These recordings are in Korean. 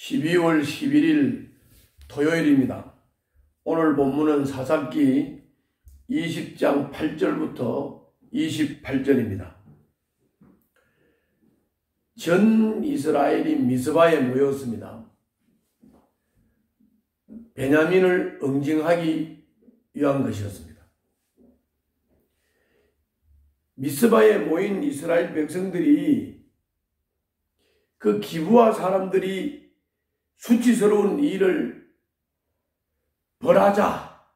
12월 11일 토요일입니다. 오늘 본문은 사사기 20장 8절부터 28절입니다. 전 이스라엘이 미스바에 모였습니다. 베냐민을 응징하기 위한 것이었습니다. 미스바에 모인 이스라엘 백성들이 그 기브아 사람들이 수치스러운 일을 벌하자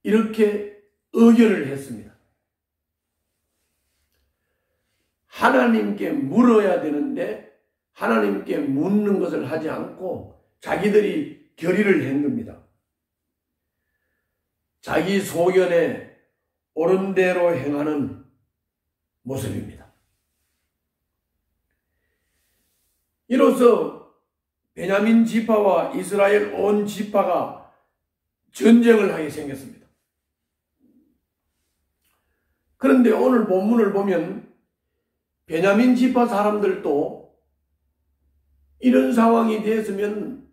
이렇게 의결을 했습니다. 하나님께 물어야 되는데 하나님께 묻는 것을 하지 않고 자기들이 결의를 한 겁니다. 자기 소견에 옳은 대로 행하는 모습입니다. 이로써 베냐민 지파와 이스라엘 온 지파가 전쟁을 하게 생겼습니다. 그런데 오늘 본문을 보면 베냐민 지파 사람들도 이런 상황이 되었으면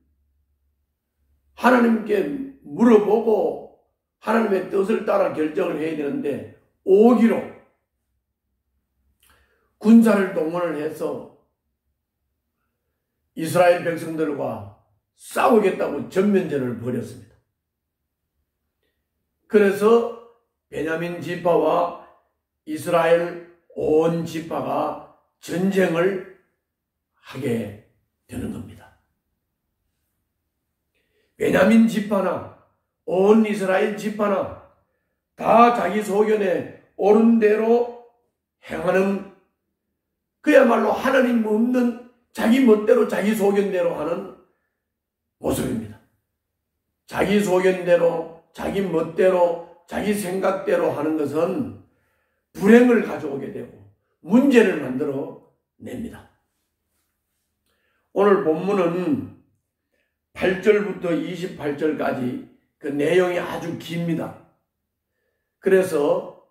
하나님께 물어보고 하나님의 뜻을 따라 결정을 해야 되는데 오기로 군사를 동원을 해서 이스라엘 백성들과 싸우겠다고 전면전을 벌였습니다. 그래서 베냐민 지파와 이스라엘 온 지파가 전쟁을 하게 되는 겁니다. 베냐민 지파나 온 이스라엘 지파나 다 자기 소견에 옳은 대로 행하는 그야말로 하나님 없는 자기 멋대로 자기 소견대로 하는 모습입니다. 자기 소견대로 자기 멋대로 자기 생각대로 하는 것은 불행을 가져오게 되고 문제를 만들어 냅니다. 오늘 본문은 8절부터 28절까지 그 내용이 아주 깁니다. 그래서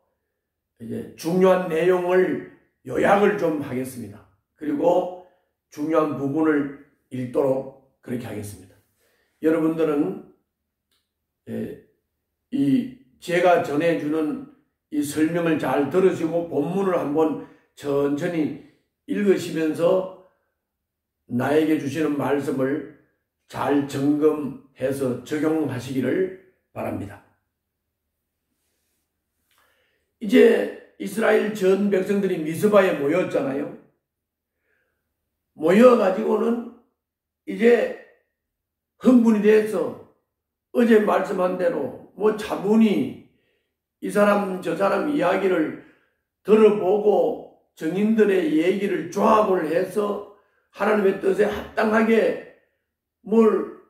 이제 중요한 내용을 요약을 좀 하겠습니다. 그리고 중요한 부분을 읽도록 그렇게 하겠습니다. 여러분들은 제가 전해주는 이 설명을 잘 들으시고 본문을 한번 천천히 읽으시면서 나에게 주시는 말씀을 잘 점검해서 적용하시기를 바랍니다. 이제 이스라엘 전 백성들이 미스바에 모였잖아요. 모여가지고는 이제 흥분이 돼서 어제 말씀한 대로 차분히 이 사람 저 사람 이야기를 들어보고 증인들의 얘기를 조합을 해서 하나님의 뜻에 합당하게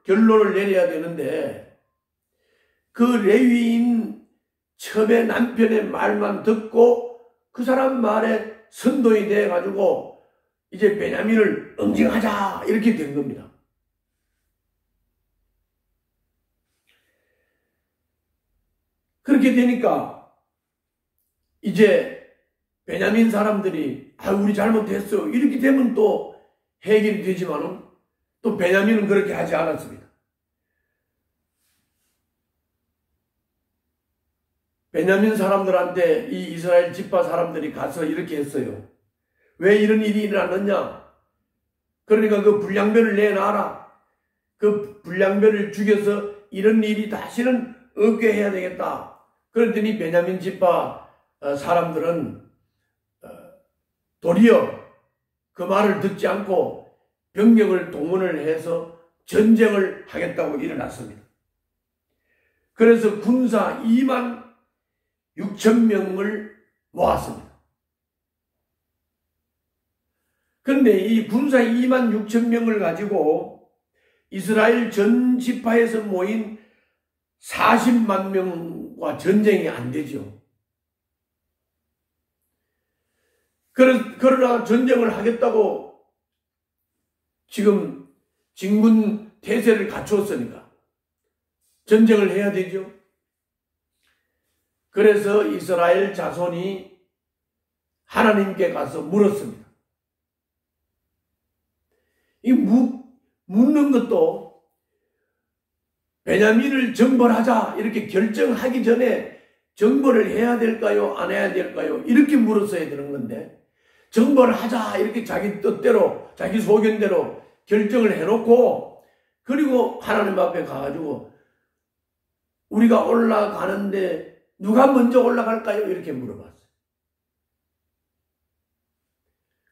결론을 내려야 되는데 그 레위인 첩의 남편의 말만 듣고 그 사람 말에 선동이 돼가지고 이제 베냐민을 응징하자 이렇게 된 겁니다. 그렇게 되니까 이제 베냐민 사람들이 우리 잘못했어 이렇게 되면 또 해결이 되지만은 또 베냐민은 그렇게 하지 않았습니다. 베냐민 사람들한테 이 이스라엘 지파 사람들이 가서 이렇게 했어요. 왜 이런 일이 일어났느냐? 그러니까 그 불량배를 내놔라. 그 불량배를 죽여서 이런 일이 다시는 없게 해야 되겠다. 그랬더니 베냐민 지파 사람들은 도리어 그 말을 듣지 않고 병력을 동원을 해서 전쟁을 하겠다고 일어났습니다. 그래서 군사 2만 6천 명을 모았습니다. 그런데 이 군사 2만 6천 명을 가지고 이스라엘 전 지파에서 모인 40만 명과 전쟁이 안 되죠. 그러나 전쟁을 하겠다고 지금 진군 태세를 갖추었으니까 전쟁을 해야 되죠. 그래서 이스라엘 자손이 하나님께 가서 물었습니다. 이 묻는 것도 베냐민을 정벌하자 이렇게 결정하기 전에 정벌을 해야 될까요? 안 해야 될까요? 이렇게 물었어야 되는 건데 정벌하자 이렇게 자기 뜻대로 자기 소견대로 결정을 해놓고 그리고 하나님 앞에 가가지고 우리가 올라가는데 누가 먼저 올라갈까요? 이렇게 물어봤어요.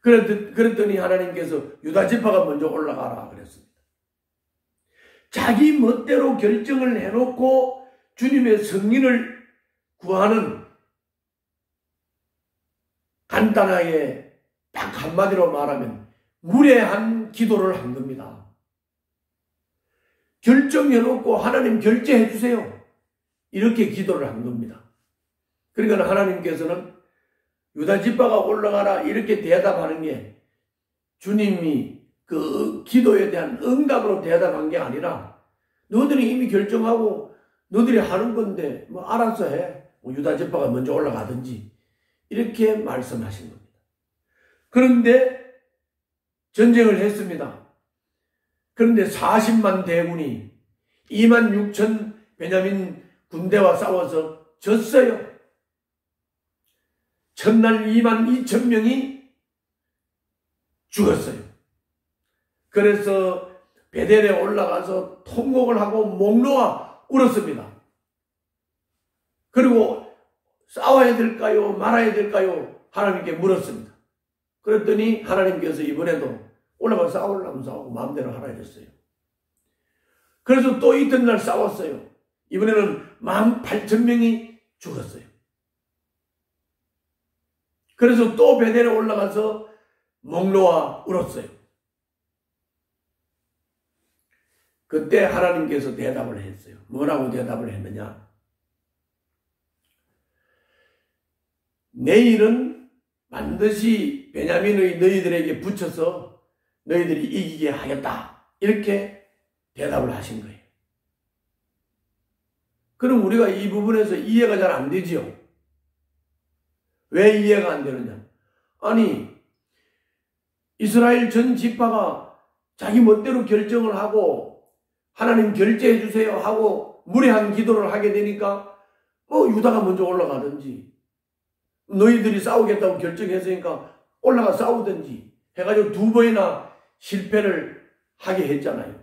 그랬더니 하나님께서 유다 지파가 먼저 올라가라 그랬습니다. 자기 멋대로 결정을 해놓고 주님의 승리를 구하는 간단하게 딱 한마디로 말하면 무례한 기도를 한 겁니다. 결정해놓고 하나님 결제해 주세요. 이렇게 기도를 한 겁니다. 그러니까 하나님께서는 유다 지파가 올라가라 이렇게 대답하는 게 주님이 그 기도에 대한 응답으로 대답한 게 아니라 너희들이 이미 결정하고 너희들이 하는 건데 뭐 알아서 해. 유다 지파가 먼저 올라가든지 이렇게 말씀하신 겁니다. 그런데 전쟁을 했습니다. 그런데 40만 대군이 2만 6천 베냐민 군대와 싸워서 졌어요. 첫날 2만 2천 명이 죽었어요. 그래서 베델에 올라가서 통곡을 하고 목 놓아 울었습니다. 그리고 싸워야 될까요? 말아야 될까요? 하나님께 물었습니다. 그랬더니 하나님께서 이번에도 올라가 싸우려면 싸우고 마음대로 하라 이랬어요. 그래서 또 이튿날 싸웠어요. 이번에는 18,000명이 죽었어요. 그래서 또 베델에 올라가서 목 놓아 울었어요. 그때 하나님께서 대답을 했어요. 뭐라고 대답을 했느냐? 내일은 반드시 베냐민의 너희들에게 붙여서 너희들이 이기게 하겠다. 이렇게 대답을 하신 거예요. 그럼 우리가 이 부분에서 이해가 잘 안 되지요. 왜 이해가 안 되느냐? 아니 이스라엘 전 지파가 자기 멋대로 결정을 하고 하나님 결제해 주세요 하고 무례한 기도를 하게 되니까 유다가 먼저 올라가든지 너희들이 싸우겠다고 결정했으니까 올라가 싸우든지 해가지고 2번이나 실패를 하게 했잖아요.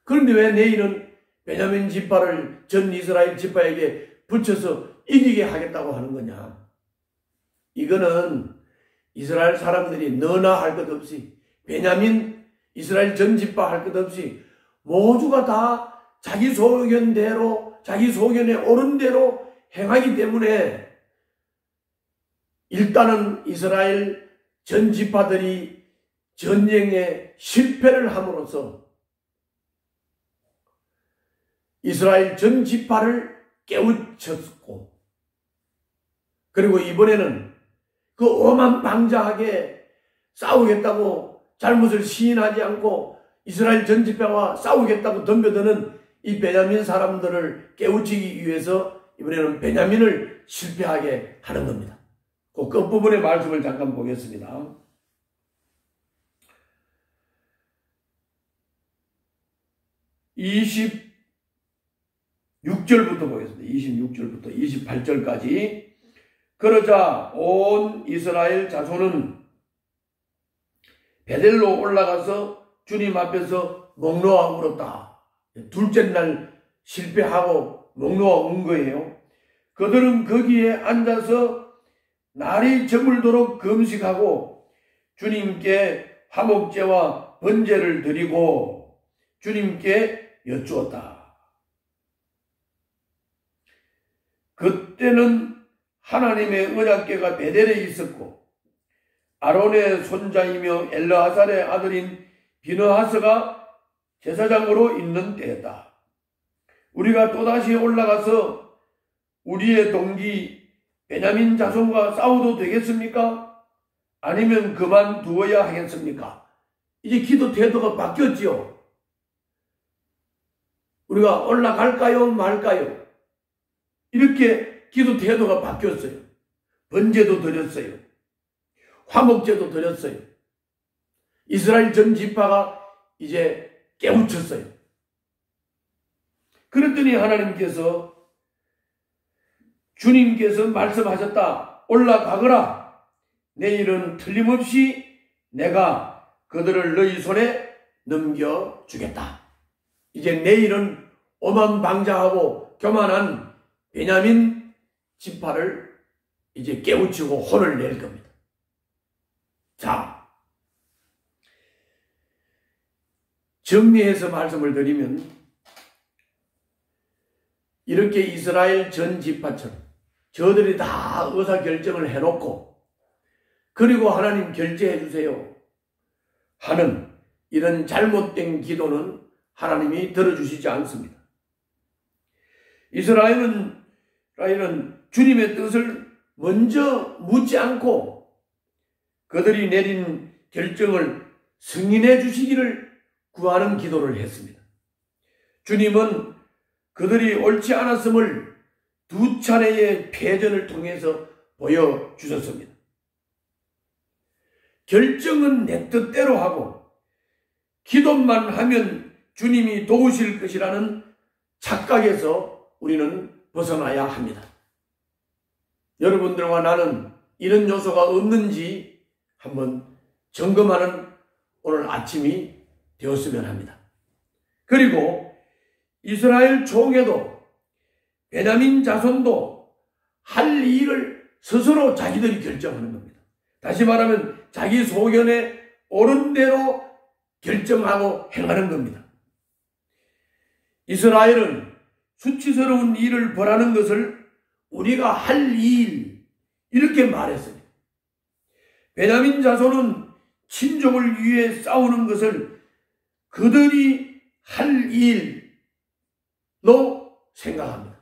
그런데 왜 내일은 베냐민 지파를 전 이스라엘 지파에게 붙여서 이기게 하겠다고 하는 거냐? 이거는 이스라엘 사람들이 너나 할 것 없이 베냐민 이스라엘 전 지파 할 것 없이 모두가 다 자기 소견대로 자기 소견에 옳은 대로 행하기 때문에 일단은 이스라엘 전 지파들이 전쟁에 실패를 함으로써 이스라엘 전 지파를 깨우쳤고 그리고 이번에는 그 오만방자하게 싸우겠다고 잘못을 시인하지 않고 이스라엘 전 지파와 싸우겠다고 덤벼드는 이 베냐민 사람들을 깨우치기 위해서 이번에는 베냐민을 실패하게 하는 겁니다. 그 끝부분의 말씀을 잠깐 보겠습니다. 26절부터 보겠습니다. 26절부터 28절까지. 그러자 온 이스라엘 자손은 베델로 올라가서 주님 앞에서 목 놓아 울었다. 둘째 날 실패하고 목 놓아 운 거예요. 그들은 거기에 앉아서 날이 저물도록 금식하고 주님께 화목제와 번제를 드리고 주님께 여쭈었다. 그때는 하나님의 언약궤가 베델에 있었고 아론의 손자이며 엘르아살의 아들인 비느하스가 제사장으로 있는 때였다. 우리가 또다시 올라가서 우리의 동기 베냐민 자손과 싸워도 되겠습니까? 아니면 그만두어야 하겠습니까? 이제 기도 태도가 바뀌었지요. 우리가 올라갈까요? 말까요? 이렇게 기도 태도가 바뀌었어요. 번제도 드렸어요. 화목제도 드렸어요. 이스라엘 전 지파가 이제 깨우쳤어요. 그랬더니 하나님께서 주님께서 말씀하셨다. 올라가거라. 내일은 틀림없이 내가 그들을 너희 손에 넘겨주겠다. 이제 내일은 오만방자하고 교만한 베냐민 지파를 이제 깨우치고 혼을 낼 겁니다. 자, 정리해서 말씀을 드리면 이렇게 이스라엘 전 지파처럼 저들이 다 의사결정을 해놓고 그리고 하나님 결제해 주세요 하는 이런 잘못된 기도는 하나님이 들어주시지 않습니다. 이스라엘은 주님의 뜻을 먼저 묻지 않고 그들이 내린 결정을 승인해 주시기를 구하는 기도를 했습니다. 주님은 그들이 옳지 않았음을 두 차례의 패전을 통해서 보여주셨습니다. 결정은 내 뜻대로 하고 기도만 하면 주님이 도우실 것이라는 착각에서 우리는 벗어나야 합니다. 여러분들과 나는 이런 요소가 없는지 한번 점검하는 오늘 아침이 되었으면 합니다. 그리고 이스라엘 총회도 베냐민 자손도 할 일을 스스로 자기들이 결정하는 겁니다. 다시 말하면 자기 소견에 옳은 대로 결정하고 행하는 겁니다. 이스라엘은 수치스러운 일을 벌하는 것을 우리가 할 일 이렇게 말했습니다. 베냐민 자손은 친족을 위해 싸우는 것을 그들이 할 일로 생각합니다.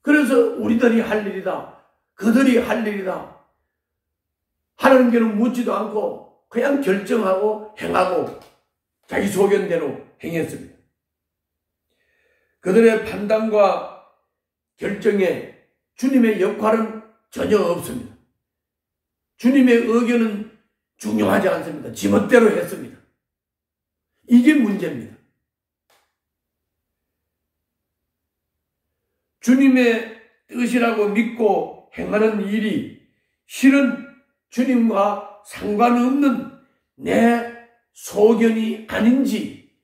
그래서 우리들이 할 일이다, 그들이 할 일이다 하나님께는 묻지도 않고 그냥 결정하고 행하고 자기 소견대로 행했습니다. 그들의 판단과 결정에 주님의 역할은 전혀 없습니다. 주님의 의견은 중요하지 않습니다. 지멋대로 했습니다. 이게 문제입니다. 주님의 뜻이라고 믿고 행하는 일이 실은 주님과 상관없는 내 소견이 아닌지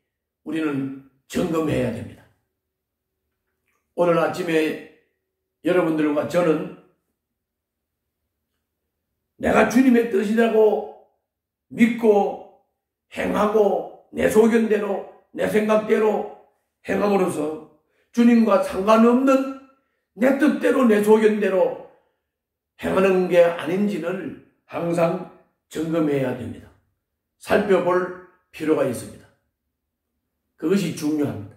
우리는 점검해야 됩니다. 오늘 아침에 여러분들과 저는 내가 주님의 뜻이라고 믿고 행하고 내 소견대로 내 생각대로 행함으로써 주님과 상관없는 내 뜻대로 내 소견대로 행하는 게 아닌지는 항상 점검해야 됩니다. 살펴볼 필요가 있습니다. 그것이 중요합니다.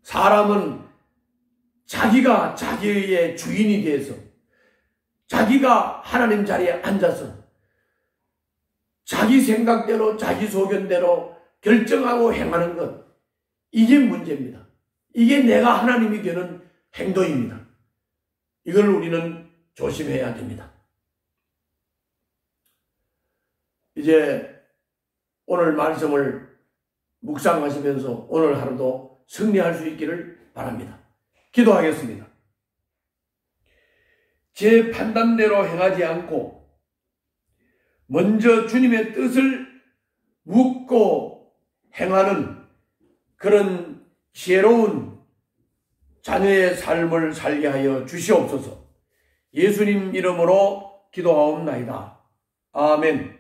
사람은 자기가 자기의 주인이 돼서 자기가 하나님 자리에 앉아서 자기 생각대로 자기 소견대로 결정하고 행하는 것, 이게 문제입니다. 이게 내가 하나님이 되는 행동입니다. 이걸 우리는 조심해야 됩니다. 이제 오늘 말씀을 묵상하시면서 오늘 하루도 승리할 수 있기를 바랍니다. 기도하겠습니다. 제 판단대로 행하지 않고 먼저 주님의 뜻을 묻고 행하는 그런 지혜로운 자녀의 삶을 살게 하여 주시옵소서. 예수님 이름으로 기도하옵나이다. 아멘.